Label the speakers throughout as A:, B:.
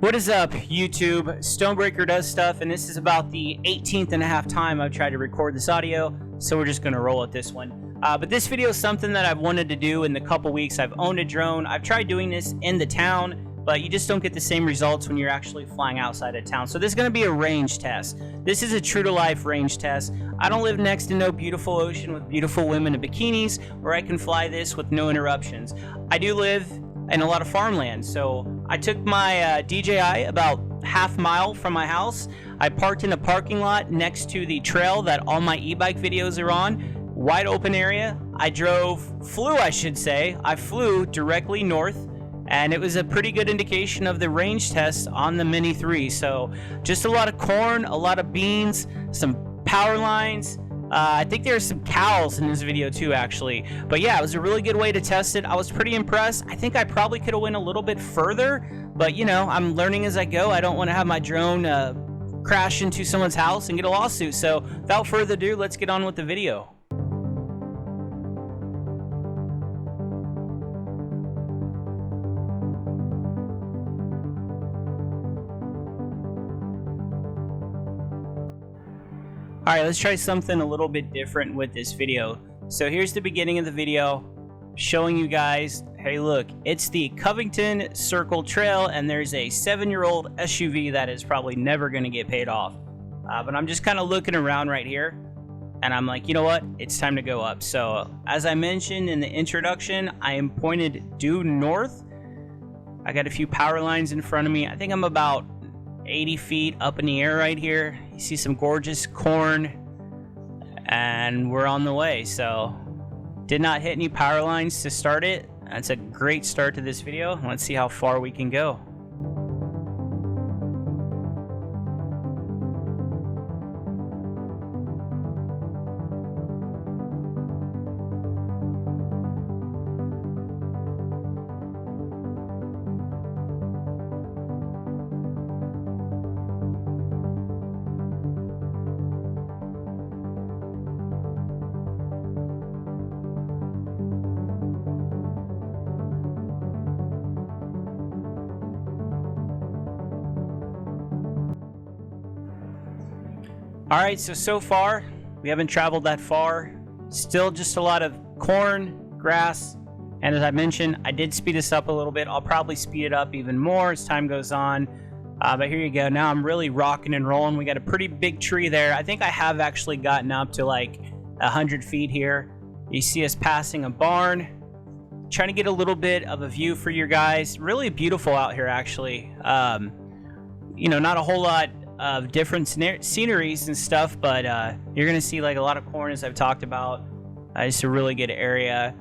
A: What is up, YouTube? Stonebraker does stuff, and this is about the 18th and a half time I've tried to record this audio, so we're just going to roll with this one. But this video is something that I've wanted to do in the couple weeks. I've owned a drone. I've tried doing this in the town, but you just don't get the same results when you're actually flying outside of town. So this is going to be a range test. This is a true-to-life range test. I don't live next to no beautiful ocean with beautiful women in bikinis where I can fly this with no interruptions. I do live in a lot of farmland, so I took my DJI about half mile from my house. I parked in a parking lot next to the trail that all my e-bike videos are on. Wide open area. I flew directly north, and it was a pretty good indication of the range test on the Mini 3. So just a lot of corn, a lot of beans, some power lines. I think there's some cows in this video too, actually. But yeah, it was a really good way to test it. I was pretty impressed. I think I probably could have went a little bit further, but you know, I'm learning as I go. I don't want to have my drone crash into someone's house and get a lawsuit. So without further ado, let's get on with the video. Alright, let's try something a little bit different with this video. So here's the beginning of the video, showing you guys, hey look, it's the Covington Circle Trail, and there's a 7-year-old SUV that is probably never going to get paid off. But I'm just kind of looking around right here, and I'm like, you know what, it's time to go up. So as I mentioned in the introduction, I am pointed due north. I got a few power lines in front of me. I think I'm about 80 feet up in the air right here. You see some gorgeous corn, and we're on the way. So did not hit any power lines to start it. That's a great start to this video. Let's see how far we can go. Alright, so far, we haven't traveled that far. Still just a lot of corn, grass, and as I mentioned, I did speed this up a little bit. I'll probably speed it up even more as time goes on. But here you go. Now I'm really rocking and rolling. We got a pretty big tree there. I think I have actually gotten up to like 100 feet here. You see us passing a barn. Trying to get a little bit of a view for you guys. Really beautiful out here, actually. You know, not a whole lot of different sceneries and stuff, but you're gonna see like a lot of corn, as I've talked about. It's a really good area.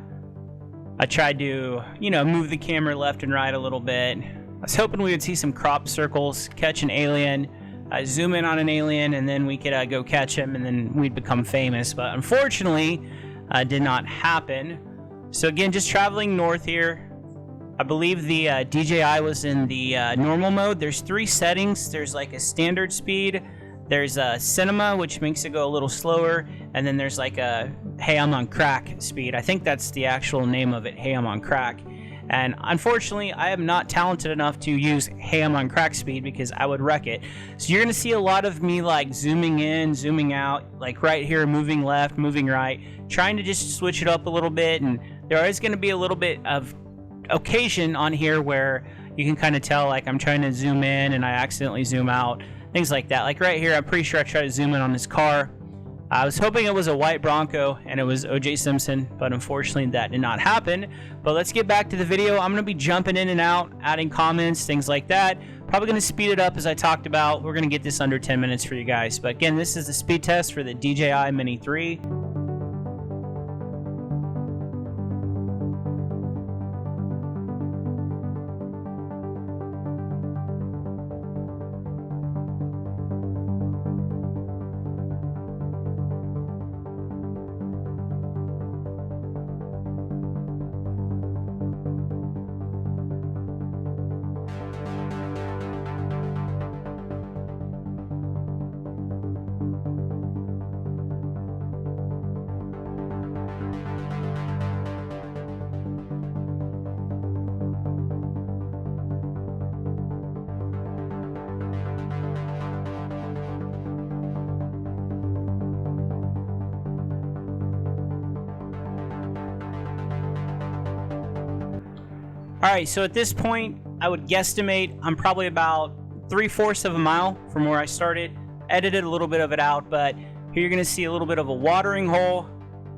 A: I tried to, you know, move the camera left and right a little bit. I was hoping we would see some crop circles, catch an alien, zoom in on an alien, and then we could go catch him, and then we'd become famous. But unfortunately, did not happen. So again, just traveling north here. I believe the DJI was in the normal mode. There's 3 settings. There's like a standard speed. There's a cinema, which makes it go a little slower. And then there's like a, hey, I'm on crack speed. I think that's the actual name of it, hey, I'm on crack. And unfortunately, I am not talented enough to use hey, I'm on crack speed because I would wreck it. So you're going to see a lot of me like zooming in, zooming out, like right here, moving left, moving right, trying to just switch it up a little bit. And there is going to be a little bit of occasion on here where you can kind of tell like I'm trying to zoom in and I accidentally zoom out, things like that. Like right here, I'm pretty sure I tried to zoom in on this car. I was hoping it was a white Bronco and it was O.J. Simpson, but unfortunately that did not happen. But let's get back to the video. I'm going to be jumping in and out, adding comments, things like that. Probably going to speed it up as I talked about. We're going to get this under 10 minutes for you guys. But again, this is the speed test for the DJI Mini 3. Alright, so at this point, I would guesstimate I'm probably about 3/4 of a mile from where I started. Edited a little bit of it out, but here you're going to see a little bit of a watering hole,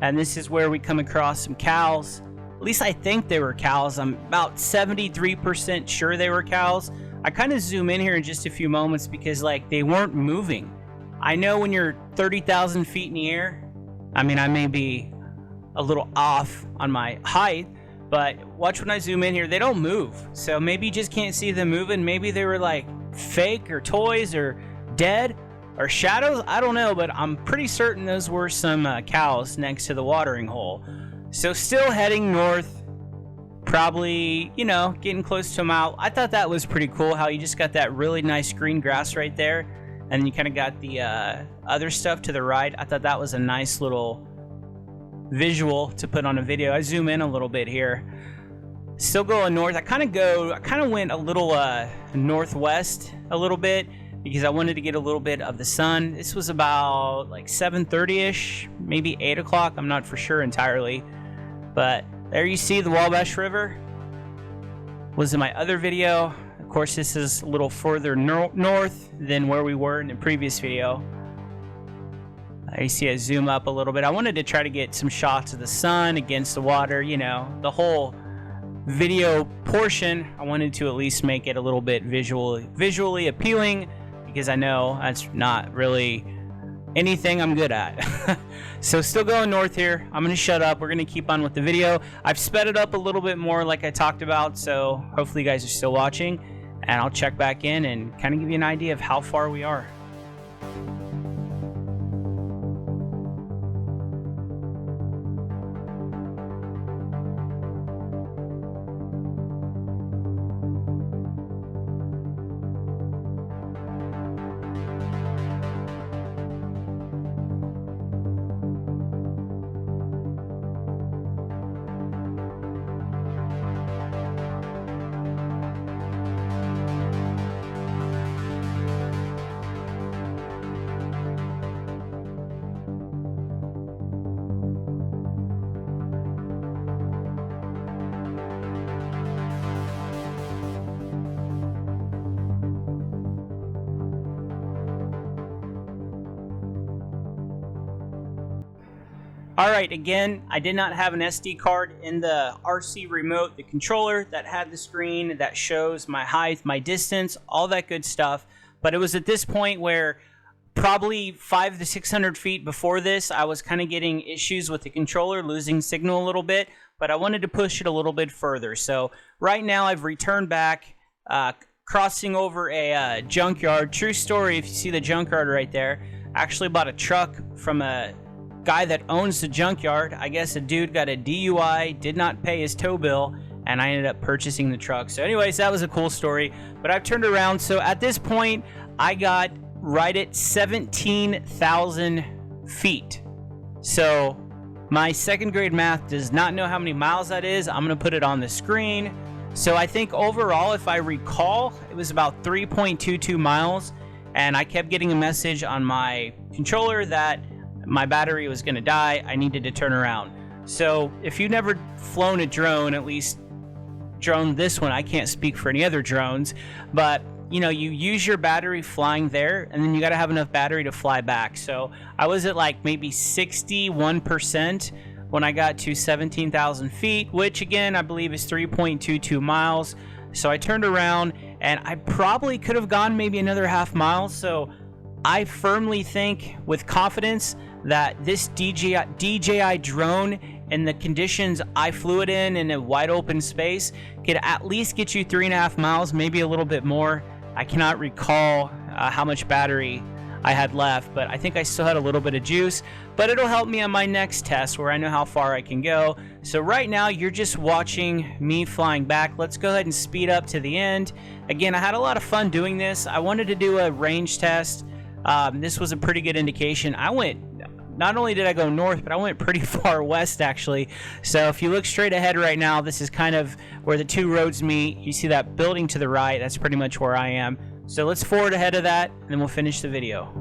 A: and this is where we come across some cows. At least I think they were cows. I'm about 73% sure they were cows. I kind of zoom in here in just a few moments because like they weren't moving. I know when you're 30,000 feet in the air, I mean, I may be a little off on my height, but watch when I zoom in here, they don't move. So maybe you just can't see them moving. Maybe they were like fake or toys or dead or shadows. I don't know, but I'm pretty certain those were some cows next to the watering hole. So still heading north, probably, you know, getting close to a mile. I thought that was pretty cool how you just got that really nice green grass right there, and you kind of got the other stuff to the right. I thought that was a nice little visual to put on a video. I zoom in a little bit here. Still going north. I kind of went a little northwest a little bit because I wanted to get a little bit of the sun. This was about like 7:30ish, maybe 8 o'clock. I'm not for sure entirely, but there you see the Wabash River. Was in my other video. Of course, this is a little further north than where we were in the previous video. You see I zoom up a little bit. I wanted to try to get some shots of the sun against the water, you know, the whole video portion. I wanted to at least make it a little bit visually appealing because I know that's not really anything I'm good at. So still going north here. I'm going to shut up. We're going to keep on with the video. I've sped it up a little bit more like I talked about, so hopefully you guys are still watching, and I'll check back in and kind of give you an idea of how far we are. Alright, again, I did not have an SD card in the RC remote, the controller that had the screen that shows my height, my distance, all that good stuff. But it was at this point where probably 500 to 600 feet before this, I was kind of getting issues with the controller, losing signal a little bit, but I wanted to push it a little bit further. So right now I've returned back, crossing over a junkyard. True story, if you see the junkyard right there, I actually bought a truck from a guy that owns the junkyard. I guess a dude got a DUI, did not pay his tow bill, and I ended up purchasing the truck. So anyways, that was a cool story, but I've turned around. So at this point, I got right at 17,000 feet. So my second grade math does not know how many miles that is. I'm going to put it on the screen. So I think overall, if I recall, it was about 3.22 miles, and I kept getting a message on my controller that my battery was going to die. I needed to turn around. So if you've never flown a drone, at least drone this one, I can't speak for any other drones, but you know, you use your battery flying there, and then you got to have enough battery to fly back. So I was at like maybe 61% when I got to 17,000 feet, which again, I believe is 3.22 miles. So I turned around, and I probably could have gone maybe another half mile. So I firmly think with confidence that this DJI drone and the conditions I flew it in a wide open space could at least get you 3.5 miles, maybe a little bit more. I cannot recall how much battery I had left, but I think I still had a little bit of juice, but it'll help me on my next test where I know how far I can go. So right now you're just watching me flying back. Let's go ahead and speed up to the end. Again, I had a lot of fun doing this. I wanted to do a range test. This was a pretty good indication. Not only did I go north, but I went pretty far west actually. So if you look straight ahead right now, this is kind of where the two roads meet. You see that building to the right, that's pretty much where I am. So let's forward ahead of that, and then we'll finish the video.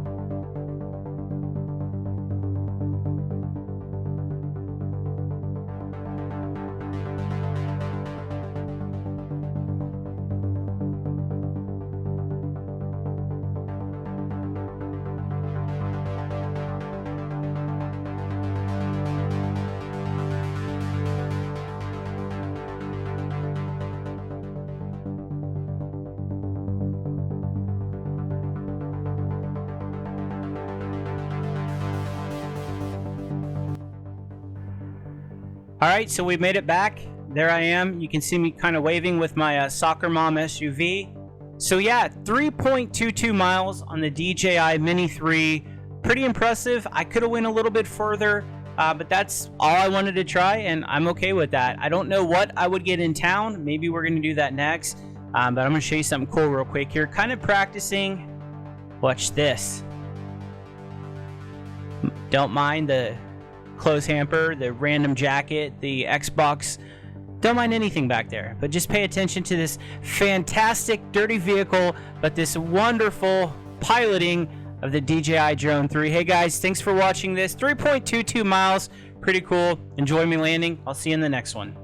A: Alright, so we made it back. There I am. You can see me kind of waving with my soccer mom SUV. So yeah, 3.22 miles on the DJI Mini 3. Pretty impressive. I could have went a little bit further, but that's all I wanted to try, and I'm okay with that. I don't know what I would get in town. Maybe we're going to do that next, but I'm going to show you something cool real quick here. Kind of practicing. Watch this. Don't mind the clothes hamper, the random jacket, the Xbox. Don't mind anything back there, but just pay attention to this fantastic dirty vehicle, but this wonderful piloting of the DJI Drone 3. Hey guys, thanks for watching this. 3.22 miles, pretty cool. Enjoy me landing. I'll see you in the next one.